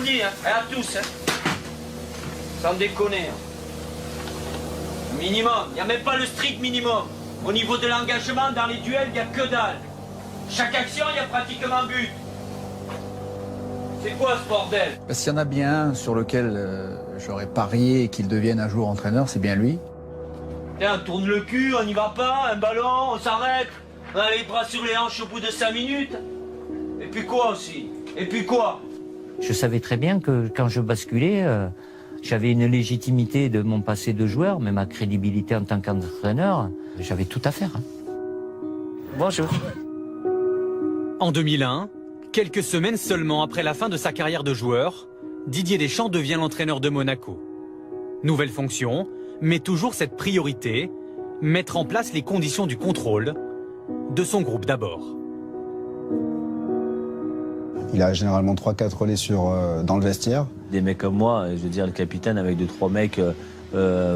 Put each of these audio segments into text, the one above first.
dis, hein, et à tous, hein. Sans déconner. Hein. Minimum, il n'y a même pas le strict minimum. Au niveau de l'engagement, dans les duels, il n'y a que dalle. Chaque action, il y a pratiquement but. C'est quoi ce bordel? S'il y en a bien un sur lequel j'aurais parié qu'il devienne un jour entraîneur, c'est bien lui. Tiens, on tourne le cul, on n'y va pas, un ballon, on s'arrête. On a les bras sur les hanches au bout de 5 minutes. Et puis quoi aussi? Et puis quoi? Je savais très bien que quand je basculais, j'avais une légitimité de mon passé de joueur, mais ma crédibilité en tant qu'entraîneur, j'avais tout à faire. Hein. Bonjour. En 2001, quelques semaines seulement après la fin de sa carrière de joueur, Didier Deschamps devient l'entraîneur de Monaco. Nouvelle fonction, mais toujours cette priorité, mettre en place les conditions du contrôle de son groupe d'abord. Il a généralement 3-4 relais dans le vestiaire. Des mecs comme moi, je veux dire le capitaine avec 2-3 mecs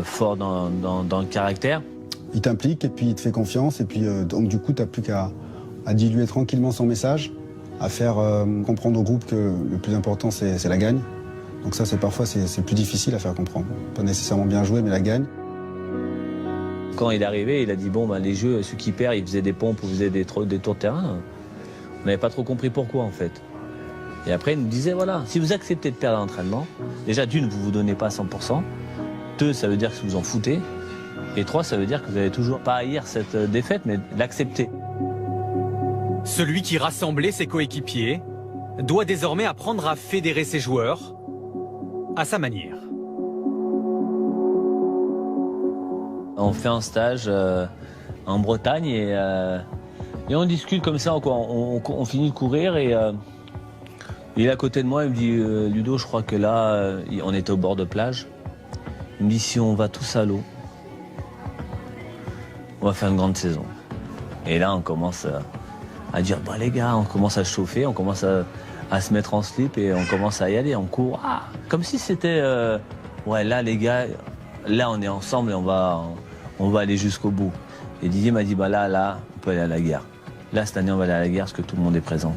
forts dans le caractère. Il t'implique et puis il te fait confiance et puis donc du coup tu n'as plus qu'à diluer tranquillement son message, à faire comprendre au groupe que le plus important c'est la gagne. Donc ça parfois c'est plus difficile à faire comprendre. Pas nécessairement bien joué mais la gagne. Quand il est arrivé, il a dit bon ben, les jeux, ceux qui perdent, ils faisaient des pompes ou faisaient des tours de terrain. On n'avait pas trop compris pourquoi en fait. Et après, il nous disait, voilà, si vous acceptez de perdre à l'entraînement, déjà d'une, vous vous donnez pas à 100%. Deux, ça veut dire que vous en foutez. Et trois, ça veut dire que vous n'allez toujours pas haïr cette défaite, mais l'accepter. Celui qui rassemblait ses coéquipiers doit désormais apprendre à fédérer ses joueurs à sa manière. On fait un stage en Bretagne et on discute comme ça, on finit de courir et... Il est à côté de moi, il me dit Ludo, je crois que là, on était au bord de plage. Il me dit si on va tous à l'eau, on va faire une grande saison. Et là, on commence à dire bah les gars, on commence à chauffer, on commence à se mettre en slip et on commence à y aller, on court. Ah, comme si c'était ouais là les gars, là on est ensemble et on va aller jusqu'au bout. Et Didier m'a dit bah là, on peut aller à la guerre. Là cette année on va aller à la guerre parce que tout le monde est présent.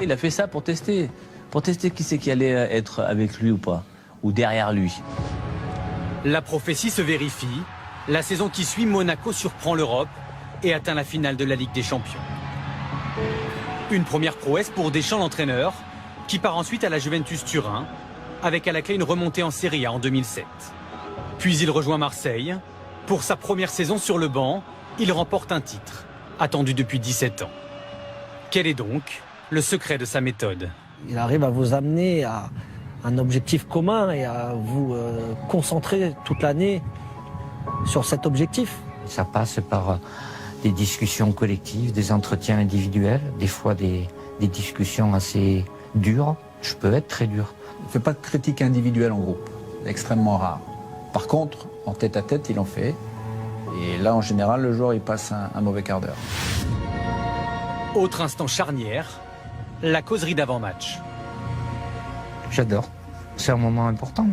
Il a fait ça pour tester qui c'est qui allait être avec lui ou pas, ou derrière lui. La prophétie se vérifie. La saison qui suit, Monaco surprend l'Europe et atteint la finale de la Ligue des Champions. Une première prouesse pour Deschamps l'entraîneur, qui part ensuite à la Juventus Turin, avec à la clé une remontée en Serie A en 2007. Puis il rejoint Marseille. Pour sa première saison sur le banc, il remporte un titre, attendu depuis 17 ans. Quel est donc le secret de sa méthode? Il arrive à vous amener à un objectif commun et à vous concentrer toute l'année sur cet objectif. Ça passe par des discussions collectives, des entretiens individuels, des fois des discussions assez dures. Je peux être très dur. Il ne fait pas de critique individuelle en groupe, extrêmement rare. Par contre, en tête-à-tête, il en fait. Et là, en général, le joueur il passe un mauvais quart d'heure. Autre instant charnière, la causerie d'avant-match. J'adore. C'est un moment important.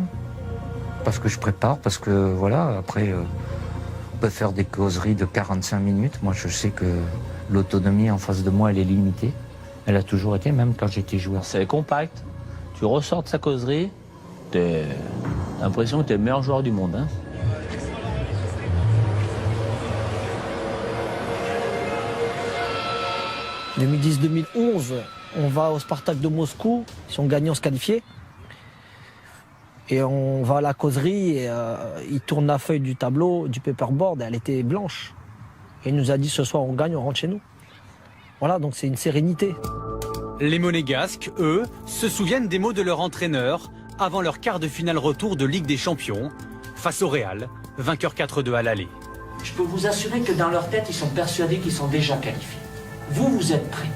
Parce que je prépare, parce que voilà, après, on peut faire des causeries de 45 minutes. Moi, je sais que l'autonomie en face de moi, elle est limitée. Elle a toujours été, même quand j'étais joueur. C'est compact, tu ressors de sa causerie, t'as l'impression que t'es le meilleur joueur du monde. Hein. 2010-2011, on va au Spartak de Moscou, si on gagne, on se qualifiait. Et on va à la causerie et il tourne la feuille du tableau, du paperboard, et elle était blanche. Et il nous a dit ce soir on gagne, on rentre chez nous. Voilà, donc c'est une sérénité. Les Monégasques, eux, se souviennent des mots de leur entraîneur avant leur quart de finale retour de Ligue des Champions, face au Real, vainqueur 4-2 à l'aller. Je peux vous assurer que dans leur tête, ils sont persuadés qu'ils sont déjà qualifiés. Vous êtes prêts.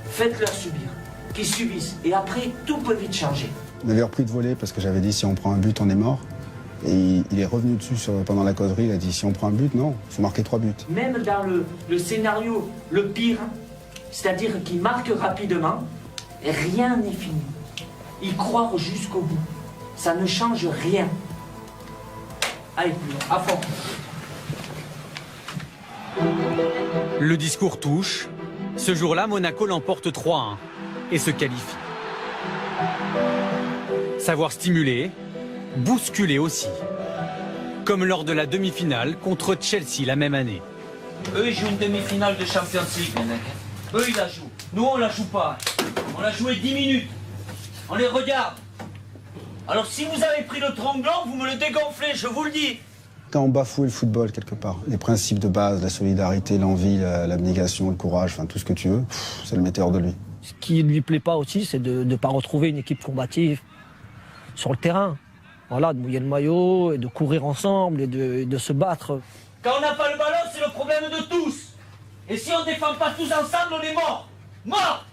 Faites-leur subir, qu'ils subissent. Et après, tout peut vite changer. On avait repris de voler parce que j'avais dit si on prend un but, on est mort. Et il est revenu dessus pendant la causerie, il a dit si on prend un but, non, il faut marquer 3 buts. Même dans le scénario le pire, c'est-à-dire qu'ils marquent rapidement, rien n'est fini. Ils croient jusqu'au bout. Ça ne change rien. Allez, à fond. Le discours touche. Ce jour-là, Monaco l'emporte 3-1 et se qualifie. Savoir stimuler, bousculer aussi. Comme lors de la demi-finale contre Chelsea la même année. Eux, ils jouent une demi-finale de Champions League, les mecs. Eux, ils la jouent. Nous, on la joue pas. On l'a joué 10 minutes. On les regarde. Alors, si vous avez pris le tremblant, vous me le dégonflez, je vous le dis. Quand on bafoue le football quelque part, les principes de base, la solidarité, l'envie, l'abnégation, le courage, enfin tout ce que tu veux, c'est le mettait hors de lui. Ce qui ne lui plaît pas aussi, c'est de ne pas retrouver une équipe combative sur le terrain. Voilà, de mouiller le maillot, et de courir ensemble et de se battre. Quand on n'a pas le ballon, c'est le problème de tous. Et si on ne défend pas tous ensemble, on est mort. Mort.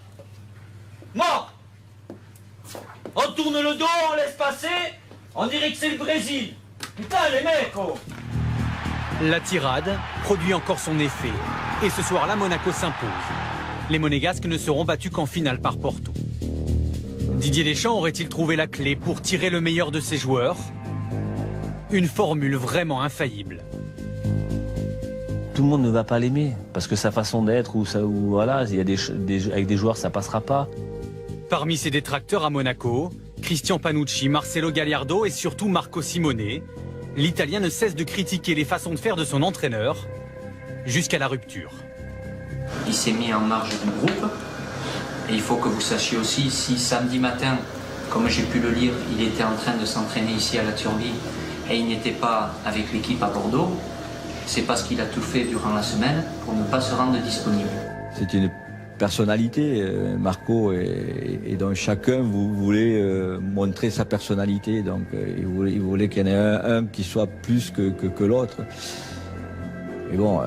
Mort. On tourne le dos, on laisse passer, on dirait que c'est le Brésil. Putain, les mecs, oh. La tirade produit encore son effet. Et ce soir-là, Monaco s'impose. Les Monégasques ne seront battus qu'en finale par Porto. Didier Deschamps aurait-il trouvé la clé pour tirer le meilleur de ses joueurs? Une formule vraiment infaillible. Tout le monde ne va pas l'aimer, parce que sa façon d'être, ou voilà, il y a avec des joueurs, ça passera pas. Parmi ses détracteurs à Monaco, Christian Panucci, Marcelo Gallardo et surtout Marco Simone, l'Italien ne cesse de critiquer les façons de faire de son entraîneur, jusqu'à la rupture. Il s'est mis en marge du groupe. Et il faut que vous sachiez aussi, si samedi matin, comme j'ai pu le lire, il était en train de s'entraîner ici à la Turbie et il n'était pas avec l'équipe à Bordeaux, c'est parce qu'il a tout fait durant la semaine pour ne pas se rendre disponible. C'est une personnalité, Marco, et donc chacun voulait montrer sa personnalité. Donc il voulait qu'il y en ait un qui soit plus que l'autre. Mais bon,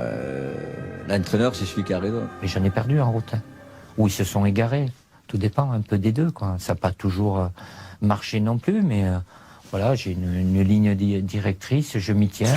l'entraîneur, c'est celui qui a raison. Mais j'en ai perdu en route. Ou ils se sont égarés. Tout dépend un peu des deux, quoi. Ça n'a pas toujours marché non plus, mais voilà, j'ai une ligne directrice, je m'y tiens.